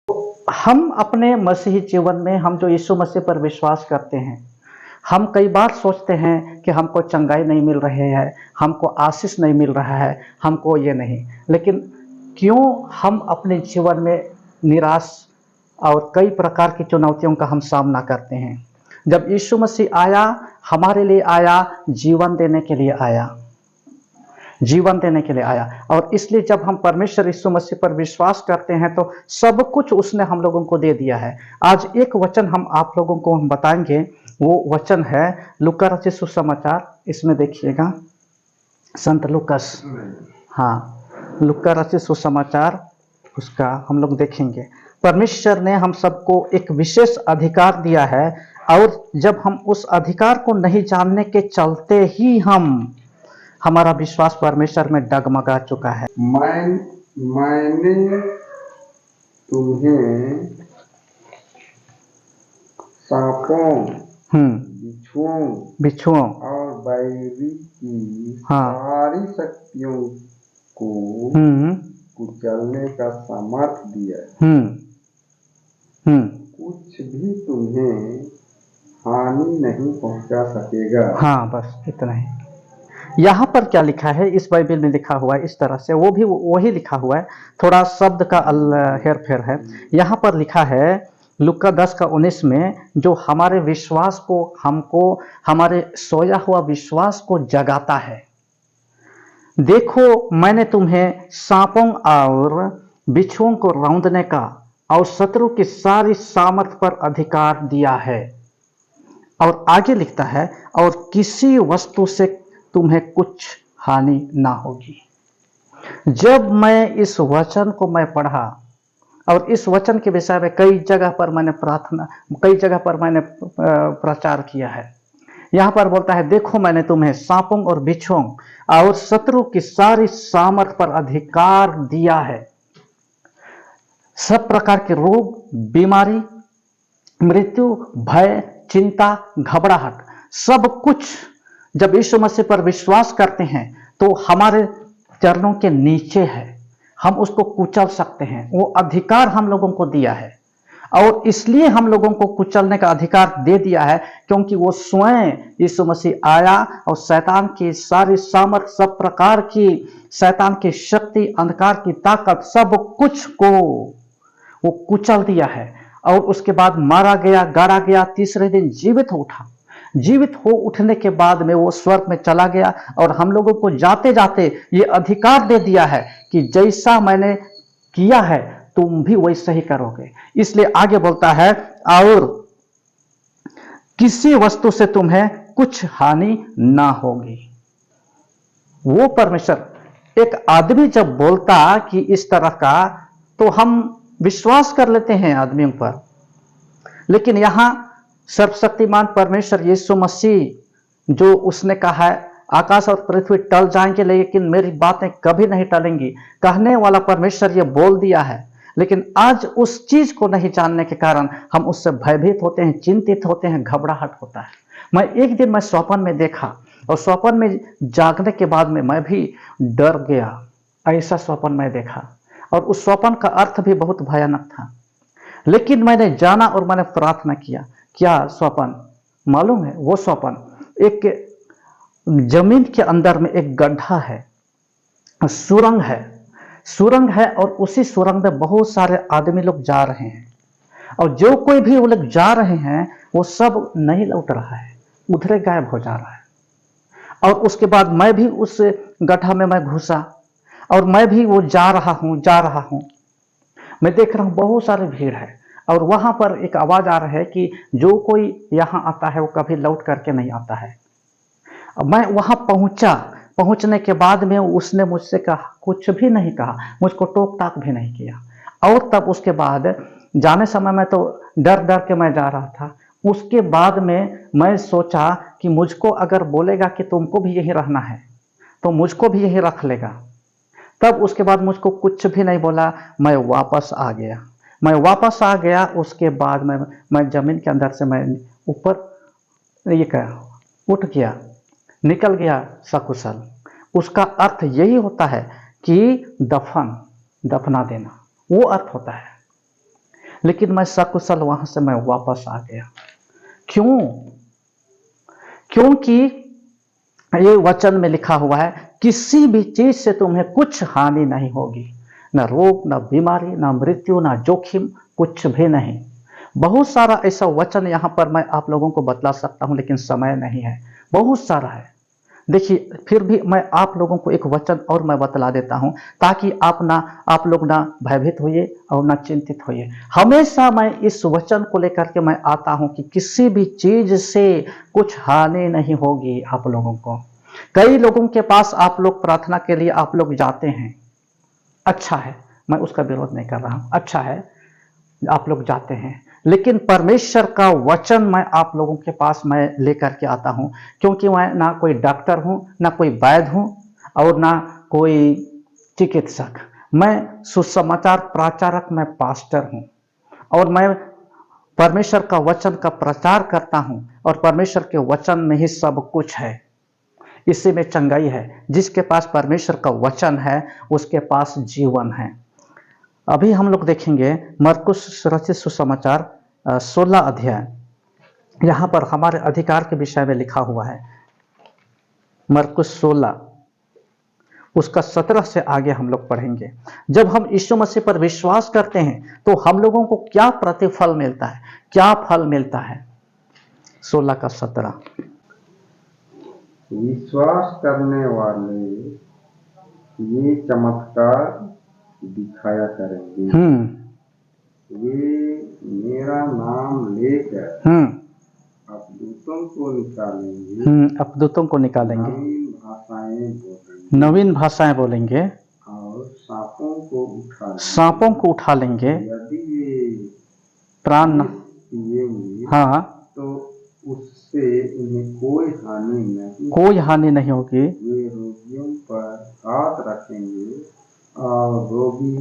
हम अपने मसीही जीवन में हम जो यीशु मसीह पर विश्वास करते हैं, हम कई बार सोचते हैं कि हमको चंगाई नहीं मिल रही है, हमको आशीष नहीं मिल रहा है, हमको ये नहीं। लेकिन क्यों हम अपने जीवन में निराश और कई प्रकार की चुनौतियों का हम सामना करते हैं? जब यीशु मसीह आया, हमारे लिए आया, जीवन देने के लिए आया, जीवन देने के लिए आया। और इसलिए जब हम परमेश्वर यीशु मसीह पर विश्वास करते हैं तो सब कुछ उसने हम लोगों को दे दिया है। आज एक वचन हम आप लोगों को हम बताएंगे, वो वचन है लूका रचित सुसमाचार। इसमें देखिएगा, संत लूकस, हाँ, लूका रचित सुसमाचार, उसका हम लोग देखेंगे। परमेश्वर ने हम सबको एक विशेष अधिकार दिया है, और जब हम उस अधिकार को नहीं जानने के चलते ही हमारा विश्वास परमेश्वर में डगमगा चुका है। मैंने तुम्हें सांपों, बिच्छुओं और बैरी की हाँ, सारी शक्तियों को कुचलने का सामर्थ दिया है। कुछ भी तुम्हें हानि नहीं पहुंचा सकेगा। हाँ, बस इतना ही। यहाँ पर क्या लिखा है, इस बाइबल में लिखा हुआ है इस तरह से, वो भी वही लिखा हुआ है, थोड़ा शब्द का हेर फेर है। यहाँ पर लिखा है लूका 10:19 में, जो हमारे विश्वास को, हमको हमारे सोया हुआ विश्वास को जगाता है। देखो, मैंने तुम्हें सांपों और बिच्छुओं को रौंदने का और शत्रु की सारी सामर्थ पर अधिकार दिया है। और आगे लिखता है, और किसी वस्तु से तुम्हें कुछ हानि ना होगी। जब मैं इस वचन को मैं पढ़ा, और इस वचन के विषय में कई जगह पर मैंने प्रचार किया है। यहाँ पर बोलता है, देखो मैंने तुम्हें सांपों और बिच्छुओं और शत्रु की सारी सामर्थ पर अधिकार दिया है। सब प्रकार के रोग, बीमारी, मृत्यु, भय, चिंता, घबराहट, सब कुछ जब यीशु मसीह पर विश्वास करते हैं तो हमारे चरणों के नीचे है, हम उसको कुचल सकते हैं। वो अधिकार हम लोगों को दिया है, और इसलिए हम लोगों को कुचलने का अधिकार दे दिया है क्योंकि वो स्वयं यीशु मसीह आया और शैतान की सारी सामर्थ, सब प्रकार की शैतान की शक्ति, अंधकार की ताकत, सब कुछ को वो कुचल दिया है। और उसके बाद मारा गया, गाड़ा गया, तीसरे दिन जीवित उठा। जीवित हो उठने के बाद में वो स्वर्ग में चला गया, और हम लोगों को जाते जाते ये अधिकार दे दिया है कि जैसा मैंने किया है तुम भी वैसा ही करोगे। इसलिए आगे बोलता है, और किसी वस्तु से तुम्हें कुछ हानि ना होगी। वो परमेश्वर, एक आदमी जब बोलता कि इस तरह का, तो हम विश्वास कर लेते हैं आदमियों पर। लेकिन यहां सर्वशक्तिमान परमेश्वर यीशु मसीह, जो उसने कहा है आकाश और पृथ्वी टल जाएंगे लेकिन मेरी बातें कभी नहीं टलेंगी, कहने वाला परमेश्वर ये बोल दिया है। लेकिन आज उस चीज को नहीं जानने के कारण हम उससे भयभीत होते हैं, चिंतित होते हैं, घबराहट होता है। एक दिन मैं स्वप्न में देखा, और स्वप्न में जागने के बाद में मैं भी डर गया। ऐसा स्वप्न मैं देखा, और उस स्वप्न का अर्थ भी बहुत भयानक था। लेकिन मैंने जाना और मैंने प्रार्थना किया। क्या स्वप्न मालूम है? वो स्वप्न, एक जमीन के अंदर में एक गड्ढा है, सुरंग है, और उसी सुरंग में बहुत सारे आदमी लोग जा रहे हैं, और जो कोई भी वो लोग जा रहे हैं वो सब नहीं लौट रहा है, उधरे गायब हो जा रहा है। और उसके बाद मैं भी उस गड्ढा में मैं घुसा, और मैं भी वो जा रहा हूं। मैं देख रहा हूं बहुत सारी भीड़ है, और वहां पर एक आवाज आ रहा है कि जो कोई यहां आता है वो कभी लौट करके नहीं आता है। मैं वहां पहुंचने के बाद में उसने मुझसे कहा, कुछ भी नहीं कहा, मुझको टोक टाक भी नहीं किया। और तब उसके बाद जाने समय में तो डर डर के मैं जा रहा था। उसके बाद में मैं सोचा कि मुझको अगर बोलेगा कि तुमको भी यही रहना है तो मुझको भी यही रख लेगा। तब उसके बाद मुझको कुछ भी नहीं बोला, मैं वापस आ गया। उसके बाद मैं जमीन के अंदर से मैं ऊपर ये कहा उठ गया, निकल गया सकुशल। उसका अर्थ यही होता है कि दफना देना, वो अर्थ होता है। लेकिन मैं सकुशल वहां से मैं वापस आ गया। क्यों? क्योंकि ये वचन में लिखा हुआ है, किसी भी चीज से तुम्हें कुछ हानि नहीं होगी, न रोग, न बीमारी, न मृत्यु, न जोखिम, कुछ भी नहीं। बहुत सारा ऐसा वचन यहां पर मैं आप लोगों को बतला सकता हूं, लेकिन समय नहीं है, बहुत सारा है। देखिए, फिर भी मैं आप लोगों को एक वचन और मैं बतला देता हूं, ताकि आप लोग ना भयभीत होइए और ना चिंतित होइए। हमेशा मैं इस वचन को लेकर के मैं आता हूं कि किसी भी चीज से कुछ हानि नहीं होगी आप लोगों को। कई लोगों के पास आप लोग प्रार्थना के लिए आप लोग जाते हैं, अच्छा है, मैं उसका विरोध नहीं कर रहा हूं, अच्छा है आप लोग जाते हैं, लेकिन परमेश्वर का वचन मैं आप लोगों के पास मैं लेकर के आता हूं, क्योंकि मैं ना कोई डॉक्टर हूं, ना कोई वैद्य हूं, और ना कोई चिकित्सक। मैं सुसमाचार प्रचारक, मैं पास्टर हूं, और मैं परमेश्वर का वचन का प्रचार करता हूं, और परमेश्वर के वचन में ही सब कुछ है, इसी में चंगाई है। जिसके पास परमेश्वर का वचन है उसके पास जीवन है। अभी हम लोग देखेंगे मरकुस रचित सुसमाचार 16 अध्याय, यहां पर हमारे अधिकार के विषय में लिखा हुआ है। मरकुस 16 उसका 17 से आगे हम लोग पढ़ेंगे। जब हम यीशु मसीह पर विश्वास करते हैं तो हम लोगों को क्या प्रतिफल मिलता है, क्या फल मिलता है? 16 का 17। विश्वास करने वाले ये चमत्कार दिखाया करेंगे, वे मेरा नाम लेकर अपदूतों को निकालेंगे, अपदूतों को निकालेंगे, नवीन भाषाएं बोलेंगे और सांपों को उठा लेंगे, यदि वे प्राण पिएंगे, हाँ, तो उससे उन्हें कोई हानि नहीं होगी। वे रोगियों पर हाथ रखेंगे और रोगी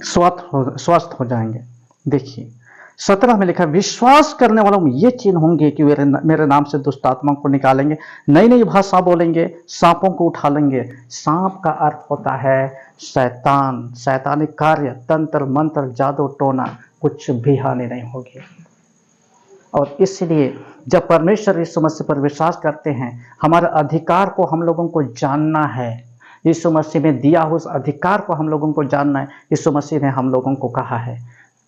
स्वस्थ हो जाएंगे। देखिए 17 में लिखा है, विश्वास करने वालों में ये चिन्ह होंगे कि वे मेरे नाम से दुष्ट आत्माओं को निकालेंगे, नई नई भाषा बोलेंगे, सांपों को उठा लेंगे। सांप का अर्थ होता है शैतान, शैतानिक कार्य, तंत्र मंत्र, जादू टोना, कुछ भी हानि नहीं होगी। और इसलिए जब परमेश्वर यीशु मसीह पर विश्वास करते हैं, हमारे अधिकार को हम लोगों को जानना है, यीशु मसीह में दिया हुआ उस अधिकार को हम लोगों को जानना है। यीशु मसीह ने हम लोगों को कहा है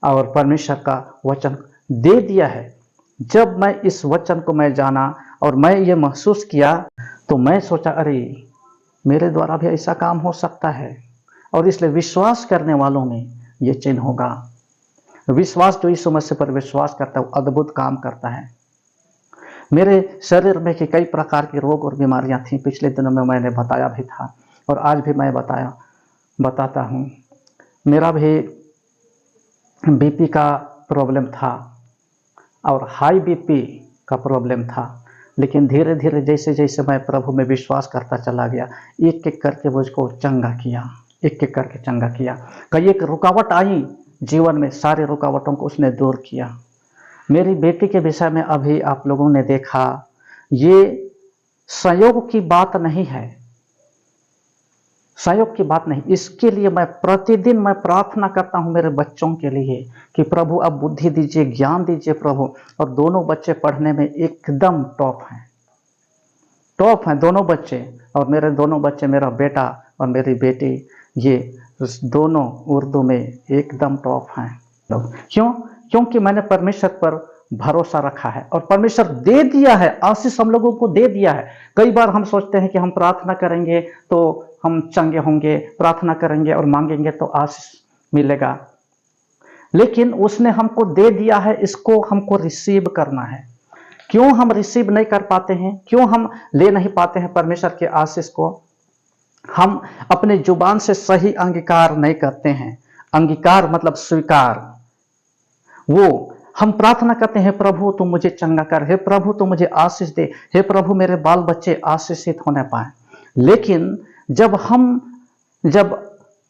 और परमेश्वर का वचन दे दिया है। जब मैं इस वचन को मैं जाना और मैं ये महसूस किया, तो मैं सोचा, अरे मेरे द्वारा भी ऐसा काम हो सकता है, और इसलिए विश्वास करने वालों में ये चिन्ह होगा। विश्वास, जो यीशु मसीह पर विश्वास करता है वो अद्भुत काम करता है। मेरे शरीर में की कई प्रकार की रोग और बीमारियां थी, पिछले दिनों में मैंने बताया भी था और आज भी मैं बताता हूँ। मेरा भी बीपी का प्रॉब्लम था और हाई बीपी का प्रॉब्लम था, लेकिन धीरे धीरे जैसे जैसे मैं प्रभु में विश्वास करता चला गया, एक एक करके मुझको चंगा किया, एक एक करके चंगा किया। कई एक रुकावट आई जीवन में, सारे रुकावटों को उसने दूर किया। मेरी बेटी के विषय में अभी आप लोगों ने देखा, ये संयोग की बात नहीं है, संयोग की बात नहीं। इसके लिए मैं प्रतिदिन मैं प्रार्थना करता हूं मेरे बच्चों के लिए कि प्रभु अब बुद्धि दीजिए, ज्ञान दीजिए प्रभु। और दोनों बच्चे पढ़ने में एकदम टॉप हैं दोनों बच्चे। और मेरे दोनों बच्चे, मेरा बेटा और मेरी बेटी, ये दोनों उर्दू में एकदम टॉप हैं। क्यों? क्योंकि मैंने परमेश्वर पर भरोसा रखा है और परमेश्वर दे दिया है, आशीष हम लोगों को दे दिया है। कई बार हम सोचते हैं कि हम प्रार्थना करेंगे तो हम चंगे होंगे, प्रार्थना करेंगे और मांगेंगे तो आशीष मिलेगा, लेकिन उसने हमको दे दिया है, इसको हमको रिसीव करना है। क्यों हम रिसीव नहीं कर पाते हैं, क्यों हम ले नहीं पाते हैं परमेश्वर के आशीष को? हम अपने जुबान से सही अंगीकार नहीं करते हैं। अंगीकार मतलब स्वीकार। वो हम प्रार्थना करते हैं, प्रभु तू मुझे चंगा कर, हे प्रभु तू मुझे आशीष दे, हे प्रभु मेरे बाल बच्चे आशीषित होने पाए। लेकिन जब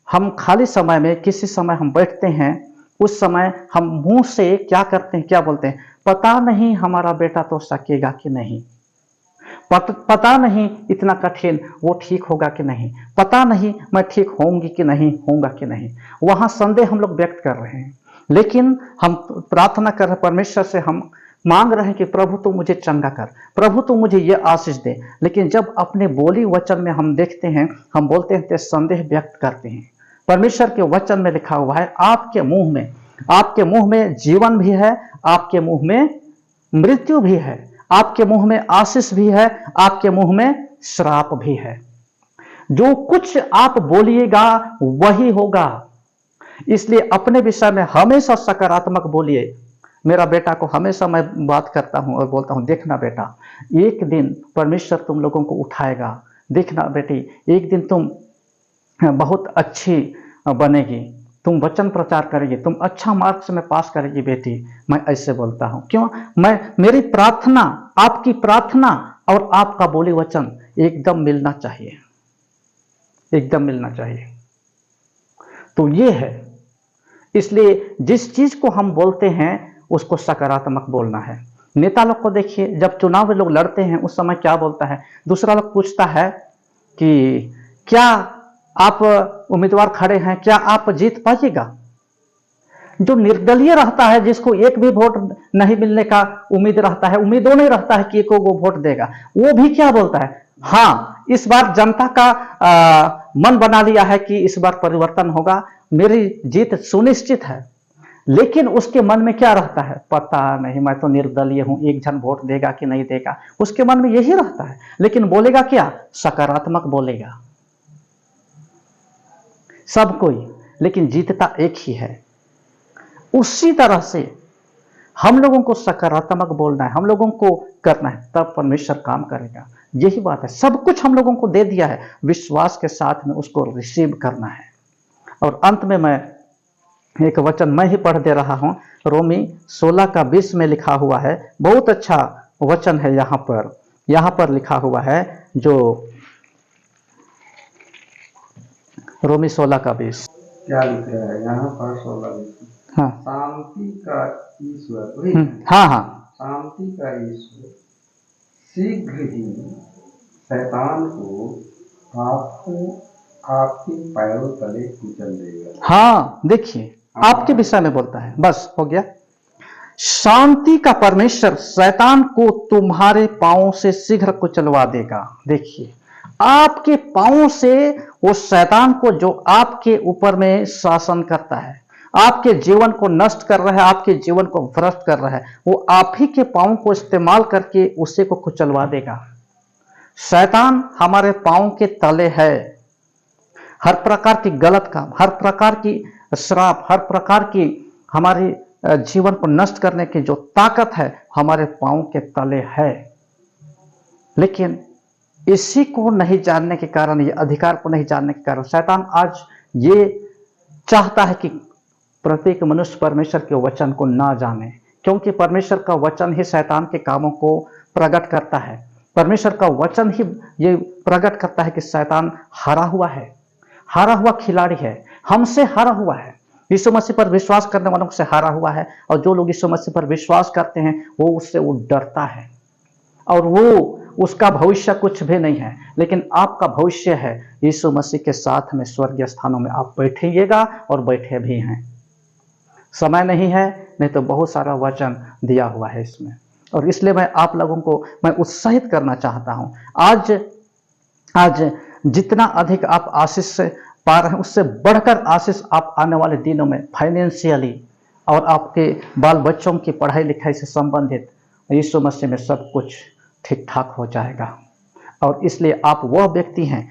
हम खाली समय में किसी समय हम बैठते हैं, उस समय हम मुंह से क्या करते हैं, क्या बोलते हैं, पता नहीं हमारा बेटा तो सकेगा कि नहीं, पता नहीं इतना कठिन वो ठीक होगा कि नहीं, पता नहीं मैं ठीक होंगी कि नहीं, होऊंगा कि नहीं। वहां संदेह हम लोग व्यक्त कर रहे हैं। लेकिन हम प्रार्थना कर रहे हैं परमेश्वर से, हम मांग रहे हैं कि प्रभु तू मुझे चंगा कर, प्रभु तू मुझे ये आशीष दे, लेकिन जब अपने बोली वचन में हम देखते हैं, हम बोलते हैं तो संदेह व्यक्त करते हैं। परमेश्वर के वचन में लिखा हुआ है, आपके मुंह में जीवन भी है, आपके मुंह में मृत्यु भी है, आपके मुंह में आशीष भी है, आपके मुंह में श्राप भी है। जो कुछ आप बोलिएगा वही होगा, इसलिए अपने विषय में हमेशा सकारात्मक बोलिए। मेरा बेटा को हमेशा मैं बात करता हूं और बोलता हूं, देखना बेटा, एक दिन परमेश्वर तुम लोगों को उठाएगा, देखना बेटी, एक दिन तुम बहुत अच्छी बनेगी, तुम वचन प्रचार करेगी, तुम अच्छा मार्क्स में पास करेगी बेटी। मैं ऐसे बोलता हूं, क्यों? मेरी प्रार्थना, आपकी प्रार्थना और आपका बोली वचन एकदम मिलना चाहिए, एकदम मिलना चाहिए। तो ये है, इसलिए जिस चीज को हम बोलते हैं उसको सकारात्मक बोलना है। नेता लोग को देखिए, जब चुनाव में लोग लड़ते हैं उस समय क्या बोलता है, दूसरा लोग पूछता है कि क्या आप उम्मीदवार खड़े हैं, क्या आप जीत पाइएगा? जो निर्दलीय रहता है, जिसको एक भी वोट नहीं मिलने का उम्मीद रहता है, उम्मीदों नहीं रहता है कि वो वोट देगा, वो भी क्या बोलता है, हाँ इस बार जनता का मन बना लिया है कि इस बार परिवर्तन होगा, मेरी जीत सुनिश्चित है। लेकिन उसके मन में क्या रहता है, पता नहीं, मैं तो निर्दलीय हूं, एक जन वोट देगा कि नहीं देगा, उसके मन में यही रहता है। लेकिन बोलेगा क्या? सकारात्मक बोलेगा सब कोई, लेकिन जीतता एक ही है। उसी तरह से हम लोगों को सकारात्मक बोलना है, हम लोगों को करना है, तब परमेश्वर काम करेगा। यही बात है, सब कुछ हम लोगों को दे दिया है, विश्वास के साथ में उसको रिसीव करना है। और अंत में मैं एक वचन मैं ही पढ़ दे रहा हूं, रोमी 16:20 में लिखा हुआ है, बहुत अच्छा वचन है। यहां पर लिखा हुआ है, जो रोमी 16:20 क्या लिखा है यहाँ पर? 16:20। हाँ शांति का ईश्वर, हाँ शांति का ईश्वर शीघ्र ही शैतान को आपके पैरों तले कुचल देगा। हाँ, देखिए आपके विषय में बोलता है, बस हो गया। शांति का परमेश्वर शैतान को तुम्हारे पांवों से शीघ्र कुचलवा देगा। देखिए, आपके पांवों से वो शैतान को, जो आपके ऊपर में शासन करता है, आपके जीवन को नष्ट कर रहा है, आपके जीवन को भ्रष्ट कर रहा है, वो आप ही के पांवों को इस्तेमाल करके उसे को कुचलवा देगा। शैतान हमारे पांव के तले है। हर प्रकार की गलत काम, हर प्रकार की श्राप, हर प्रकार की हमारे जीवन को नष्ट करने की जो ताकत है हमारे पांव के तले है। लेकिन इसी को नहीं जानने के कारण, ये अधिकार को नहीं जानने के कारण शैतान आज ये चाहता है कि प्रत्येक मनुष्य परमेश्वर के वचन को ना जाने, क्योंकि परमेश्वर का वचन ही शैतान के कामों को प्रकट करता है। परमेश्वर का वचन ही ये प्रकट करता है कि शैतान हारा हुआ है, हारा हुआ खिलाड़ी है, हमसे हारा हुआ है, यीशु मसीह पर विश्वास करने वालों से हारा हुआ है। और जो लोग यीशु मसीह पर विश्वास करते हैं वो उससे वो डरता है, और वो उसका भविष्य कुछ भी नहीं है। लेकिन आपका भविष्य है यीशु मसीह के साथ में स्वर्गीय स्थानों में आप बैठिएगा, और बैठे भी हैं। समय नहीं है, नहीं तो बहुत सारा वचन दिया हुआ है इसमें। और इसलिए मैं आप लोगों को मैं उत्साहित करना चाहता हूं। आज जितना अधिक आप आशीष से पा रहे हैं, उससे बढ़कर आशीष आप आने वाले दिनों में फाइनेंशियली और आपके बाल बच्चों की पढ़ाई लिखाई से संबंधित यीशु मसीह में सब कुछ ठीक ठाक हो जाएगा। और इसलिए आप वह व्यक्ति हैं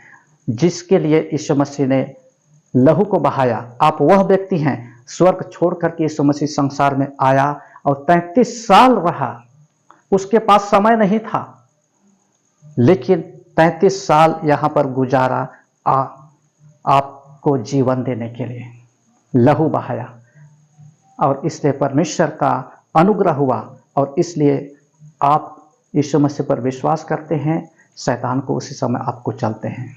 जिसके लिए यीशु मसीह ने लहू को बहाया। आप वह व्यक्ति हैं, स्वर्ग छोड़ करके यीशु मसीह संसार में आया और 33 साल रहा। उसके पास समय नहीं था, लेकिन 33 साल यहां पर गुजारा आपको जीवन देने के लिए, लहू बहाया। और इसलिए परमेश्वर का अनुग्रह हुआ, और इसलिए आप यीशु मसीह पर विश्वास करते हैं, शैतान को उसी समय आपको चलते हैं।